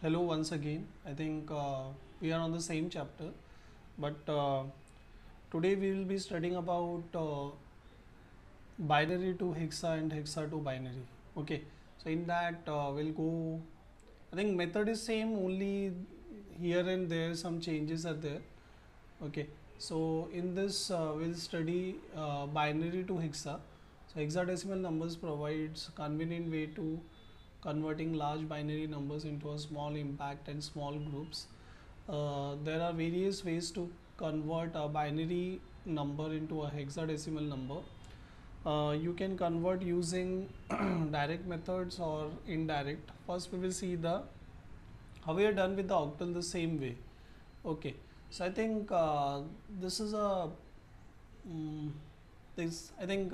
Hello once again. I think we are on the same chapter, but today we will be studying about binary to hexa and hexa to binary. Okay, so in that we'll go. I think method is same, only here and there some changes are there. Okay, so in this we'll study binary to hexa. So hexadecimal numbers provides convenient way to converting large binary numbers into a small impact and small groups. There are various ways to convert a binary number into a hexadecimal number. You can convert using direct methods or indirect. First, we will see the how we are done with the octal the same way. Okay, so I think this is a this I think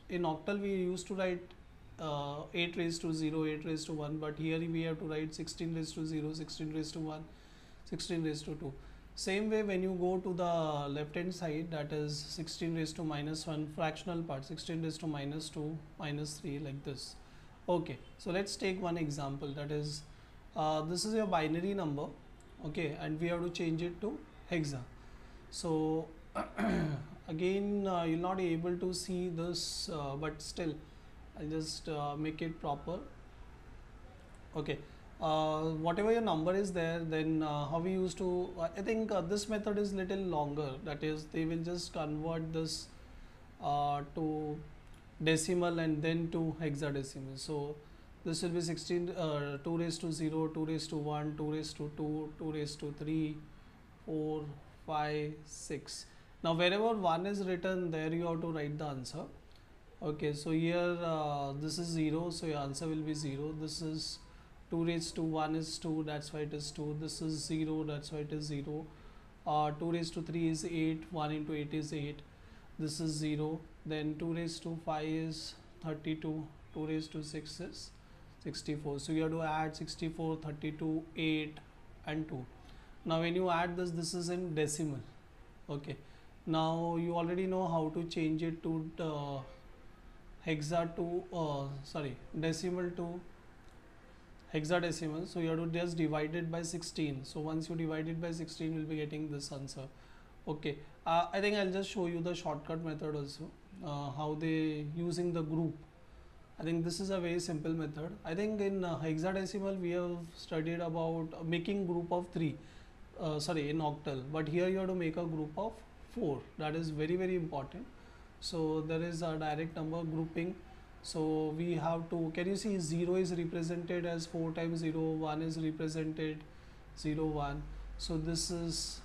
in octal we used to write 8 raised to 0, 8 raised to 1, but here we have to write 16 raised to 0, 16 raised to 1, 16 raised to 2. Same way when you go to the left hand side, that is 16 raised to minus 1 fractional part, 16 raised to minus 2, minus 3, like this. Okay, so let's take one example, that is this is your binary number. Okay, and we have to change it to hexa. So again you'll not be able to see this, but still I'll just make it proper. Okay, whatever your number is there, then how we used to I think this method is little longer, that is they will just convert this to decimal and then to hexadecimal. So this will be 16 2 raised to 0, 2 raised to 1, 2 raised to 2, 2 raised to 3, 4, 5, 6. Now wherever 1 is written, there you have to write the answer. Okay, so here this is 0, so your answer will be 0. This is 2 raised to 1 is 2, that's why it is 2. This is 0, that's why it is 0. 2 raised to 3 is 8, 1 into 8 is 8. This is 0. Then 2 raised to 5 is 32, 2 raised to 6 is 64. So you have to add 64, 32, 8 and 2. Now when you add this, this is in decimal. Okay, now you already know how to change it to the hexa to decimal to hexadecimal. So you have to just divide it by 16. So once you divide it by 16, you'll be getting this answer. Okay, I think I'll just show you the shortcut method also, how they using the group. I think this is a very simple method. I think in hexadecimal we have studied about making group of 3, in octal, but here you have to make a group of 4. That is very important. So there is a direct number grouping. So we have to, can you see 0 is represented as 4 times 0, 1 is represented 0, 1. So this is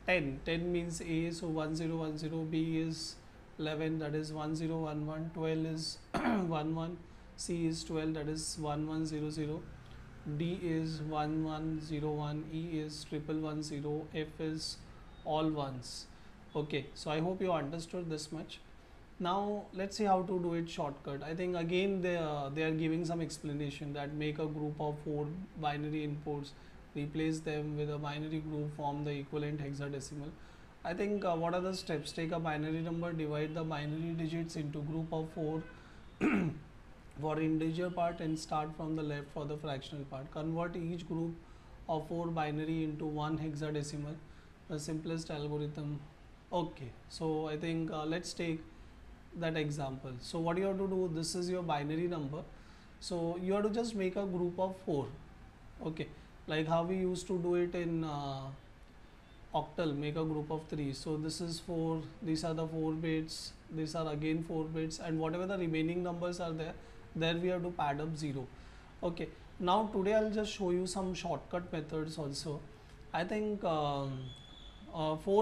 10, 10 means A, so 1010, B is 11, that is 1011, 12 is 11, C is 12, that is 1100, D is 1101, E is 1110, F is all ones. Okay, so I hope you understood this much. Now let's see how to do it shortcut. I think again they are giving some explanation that make a group of 4 binary inputs, replace them with a binary group, form the equivalent hexadecimal. I think what are the steps? Take a binary number, divide the binary digits into group of 4 for integer part and start from the left for the fractional part. Convert each group of 4 binary into one hexadecimal, the simplest algorithm. Okay, so I think let's take that example. So what you have to do, this is your binary number, so you have to just make a group of 4. Okay, like how we used to do it in octal, make a group of 3. So this is 4, these are the 4 bits, these are again 4 bits, and whatever the remaining numbers are there, we have to pad up 0. Okay, now today I'll just show you some shortcut methods also. I think 4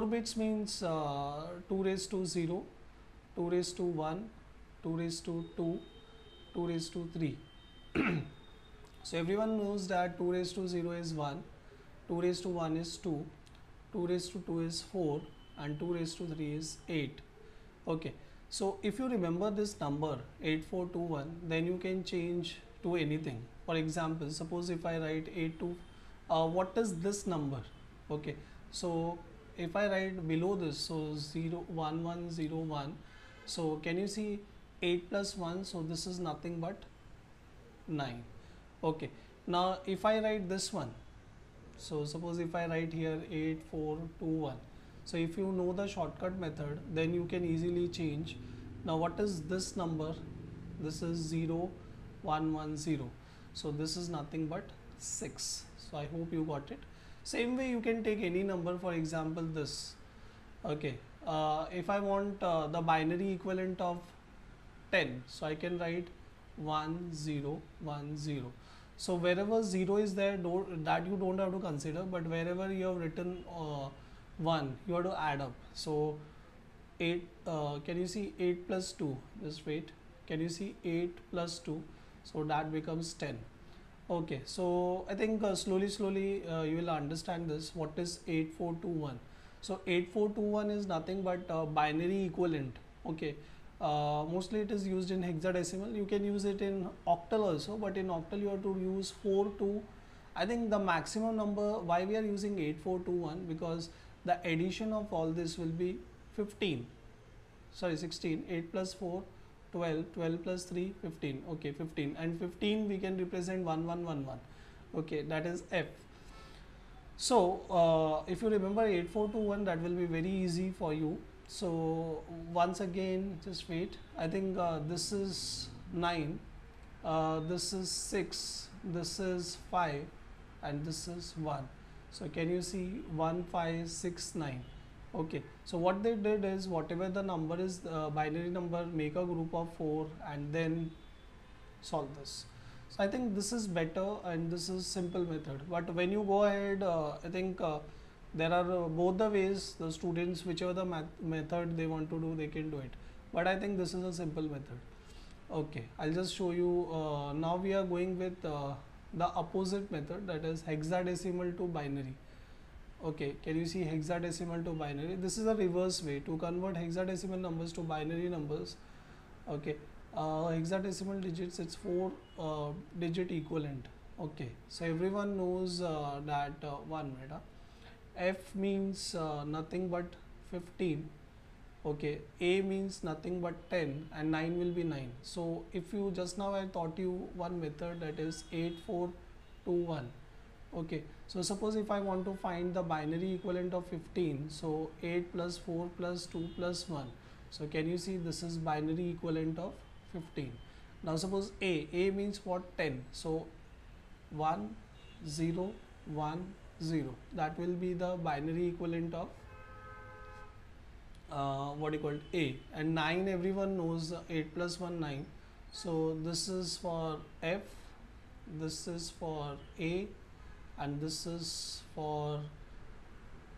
bits means 2 raised to 0, 2 raised to 1, 2 raised to 2, 2 raised to 3. So everyone knows that 2 raised to 0 is 1, 2 raised to 1 is 2, 2 raised to 2 is 4, and 2 raised to 3 is 8. Okay, so if you remember this number 8421, then you can change to anything. For example, suppose if I write 82, what is this number? Okay, so if I write below this, so 01101, so can you see 8 plus 1, so this is nothing but 9. Okay, now if I write this one, So suppose if I write here 8421. So if you know the shortcut method, then you can easily change. Now what is this number? This is 0110. So this is nothing but 6. So I hope you got it. Same way you can take any number, for example this. Okay. If I want the binary equivalent of 10, so I can write 1010. So wherever 0 is there, that you don't have to consider, but wherever you have written 1, you have to add up. So 8, can you see 8 plus 2? Just wait. Can you see 8 plus 2? So that becomes 10. Okay, so I think slowly you will understand this. What is 8421? So 8421 is nothing but binary equivalent. Okay, mostly it is used in hexadecimal. You can use it in octal also, but in octal you have to use 4 to, I think the maximum number. Why we are using 8421? Because the addition of all this will be 15. Sorry, 16. 8 plus 4, 12. 12 plus 3, 15. Okay, 15. And 15 we can represent 1111. Okay, that is F. So if you remember 8421, that will be very easy for you. So once again, just wait. I think this is 9, this is 6, this is 5, and this is 1. So can you see 1, 5, 6, 9? Okay, so what they did is, whatever the number is, binary number, make a group of 4 and then solve this. So I think this is better and this is simple method. But when you go ahead, I think there are both the ways. The students, whichever the method they want to do, they can do it. But I think this is a simple method. Okay, I'll just show you. Now we are going with the opposite method, that is hexadecimal to binary. Okay, can you see hexadecimal to binary? This is a reverse way to convert hexadecimal numbers to binary numbers. Okay, hexadecimal digits, it's 4 digit equivalent. Okay, so everyone knows that 1 minute. F means nothing but 15. Okay, A means nothing but 10, and 9 will be 9. So if you, just now I taught you one method, that is 8421. Okay, so suppose if I want to find the binary equivalent of 15, so 8 plus 4 plus 2 plus 1. So can you see this is binary equivalent of 15. Now suppose A means what? 10. So 1 0 1 0, that will be the binary equivalent of what you call A. And 9, everyone knows, 8 plus 1 9. So this is for F, this is for A, and this is for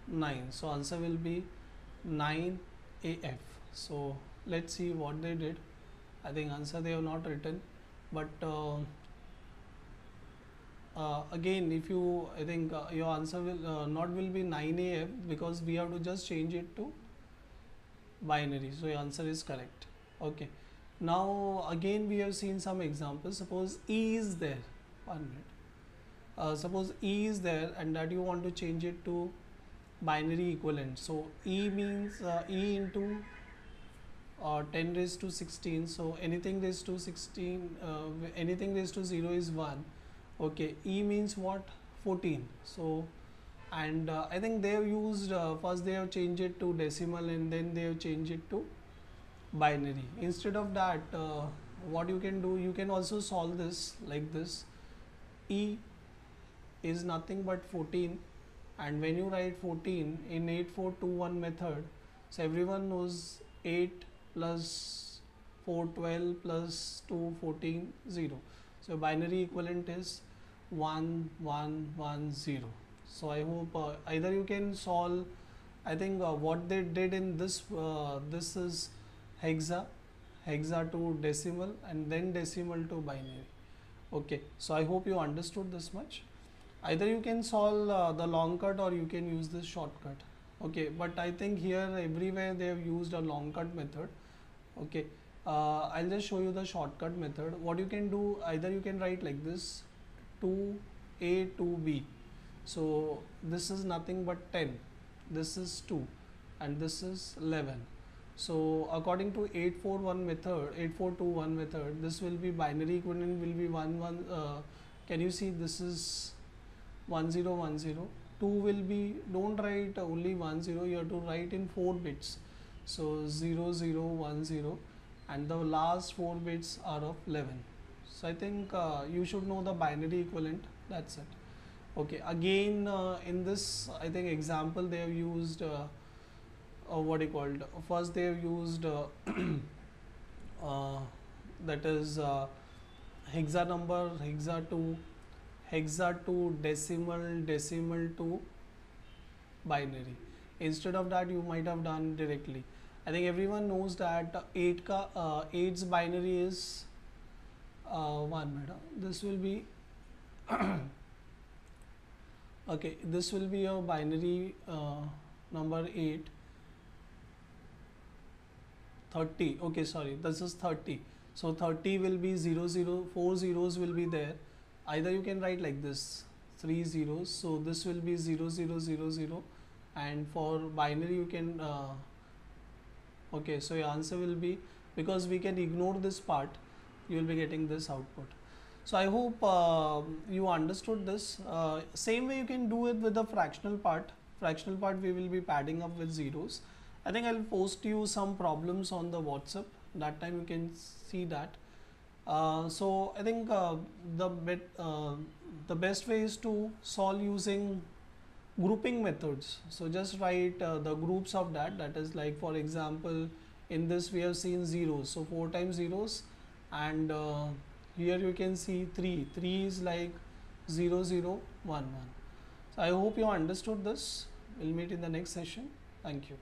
9. So answer will be 9 AF. So let's see what they did. I think answer they have not written, but again, if you, I think your answer will not will be 9AF, because we have to just change it to binary. So your answer is correct. Okay, now again we have seen some examples. Suppose E is there. 1 minute. Suppose E is there and that you want to change it to binary equivalent. So E means E into 10 raised to 16. So anything raised to 16, anything raised to 0 is 1. Okay, E means what? 14. So, and I think they have used, first they have changed it to decimal and then they have changed it to binary. Instead of that, what you can do, you can also solve this like this. E is nothing but 14, and when you write 14 in 8421 method, so everyone knows 8 plus 4 12 plus 2 14 0. So binary equivalent is 1 1 1 0. So I hope either you can solve. I think what they did in this, this is hexa to decimal and then decimal to binary. Okay, so I hope you understood this much. Either you can solve the long cut or you can use this shortcut. Okay, but I think here everywhere they have used a long cut method. Okay, I'll just show you the shortcut method. What you can do, either you can write like this, 2A to B. So this is nothing but 10, this is 2, and this is 11. So according to 8421 method, this will be binary equivalent will be 1 1. Can you see this is 1 0 1 0. 2 will be, don't write only 1 0, you have to write in 4 bits. So 0 0 1 0, and the last 4 bits are of 11. So I think you should know the binary equivalent. That's it. Okay, again in this I think example they have used what you called, first they have used uh, that is hexa number, hexa to decimal, decimal to binary. Instead of that you might have done directly. I think everyone knows that 8's binary is 1 minute. This will be okay, this will be a binary number 8 30. Okay, sorry, this is 30. So 30 will be 0 0, 4 zeros will be there. Either you can write like this, 3 zeros, so this will be 0 0 0 0, and for binary you can okay, so your answer will be, because we can ignore this part, you will be getting this output. So I hope you understood this. Same way you can do it with the fractional part. Fractional part we will be padding up with zeros. I think I'll post you some problems on the WhatsApp. That time you can see that. So I think the best way is to solve using grouping methods. So just write the groups of that. That is like, for example, in this we have seen zeros. So 4 times zeros, and here you can see 3. 3 is like 0 0 1 1. So I hope you understood this. We'll meet in the next session. Thank you.